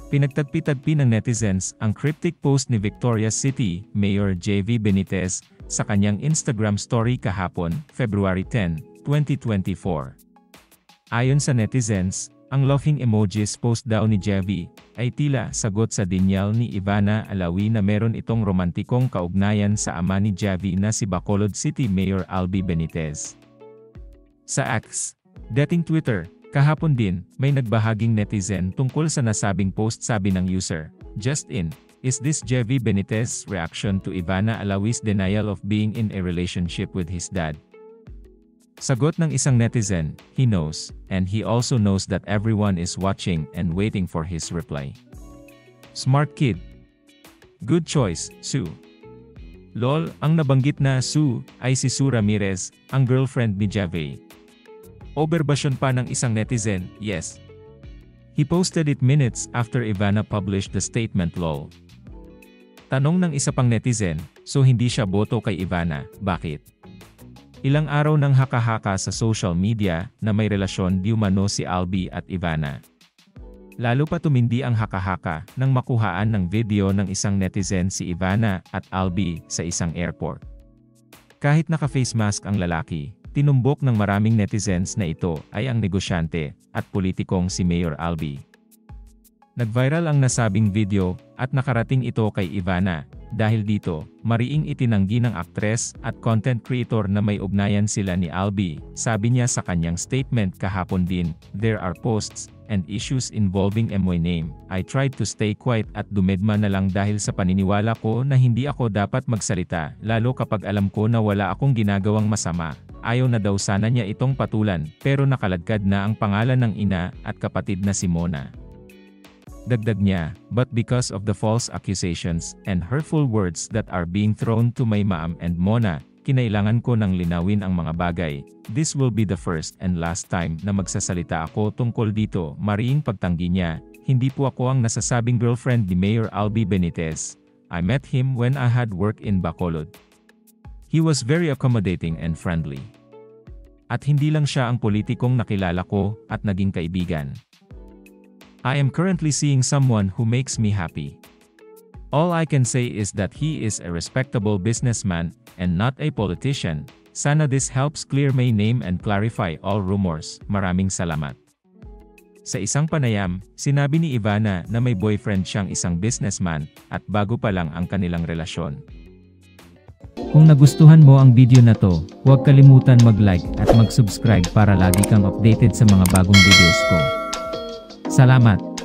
Pinagtagpi-tagpi ng netizens ang cryptic post ni Victorias City Mayor JV Benitez sa kanyang Instagram story kahapon, February 10, 2024. Ayon sa netizens, ang laughing emojis post daw ni JV ay tila sagot sa dinyal ni Ivana Alawi na meron itong romantikong kaugnayan sa ama ni JV na si Bacolod City Mayor Albi Benitez. Sa X, dating Twitter, kahapon din, may nagbahaging netizen tungkol sa nasabing post. Sabi ng user, "Just in, is this JV Benitez's reaction to Ivana Alawi's denial of being in a relationship with his dad?" Sagot ng isang netizen, "He knows, and he also knows that everyone is watching and waiting for his reply. Smart kid. Good choice, Sue." Lol, ang nabanggit na Sue ay si Sue Ramirez, ang girlfriend ni JV. Overbasyon pa ng isang netizen, "Yes. He posted it minutes after Ivana published the statement lol." Tanong ng isa pang netizen, so hindi siya boto kay Ivana, bakit? Ilang araw nang haka-haka sa social media na may relasyon di umano si Albi at Ivana. Lalo pa tumindi ang haka-haka nang makuhaan ng video ng isang netizen si Ivana at Albi sa isang airport. Kahit naka-face mask ang lalaki, tinumbok ng maraming netizens na ito ay ang negosyante at politikong si Mayor Albi. Nag-viral ang nasabing video at nakarating ito kay Ivana. Dahil dito, mariing itinanggi ng aktres at content creator na may ugnayan sila ni Albi. Sabi niya sa kanyang statement kahapon din, "There are posts and issues involving my name. I tried to stay quiet at dumedma na lang dahil sa paniniwala ko na hindi ako dapat magsalita, lalo kapag alam ko na wala akong ginagawang masama." Ayaw na daw sana niya itong patulan, pero nakaladkad na ang pangalan ng ina at kapatid na si Mona. Dagdag niya, "But because of the false accusations and hurtful words that are being thrown to my mom and Mona, kinailangan ko nang linawin ang mga bagay. This will be the first and last time na magsasalita ako tungkol dito." Mariing pagtanggi niya, "Hindi po ako ang nasasabing girlfriend ni Mayor Albi Benitez. I met him when I had work in Bacolod. He was very accommodating and friendly. At hindi lang siya ang politikong nakilala ko at naging kaibigan. I am currently seeing someone who makes me happy. All I can say is that he is a respectable businessman and not a politician. Sana this helps clear my name and clarify all rumors. Maraming salamat." Sa isang panayam, sinabi ni Ivana na may boyfriend siyang isang businessman at bago pa lang ang kanilang relasyon. Kung nagustuhan mo ang video na to, huwag kalimutan mag-like at mag-subscribe para lagi kang updated sa mga bagong videos ko. Salamat!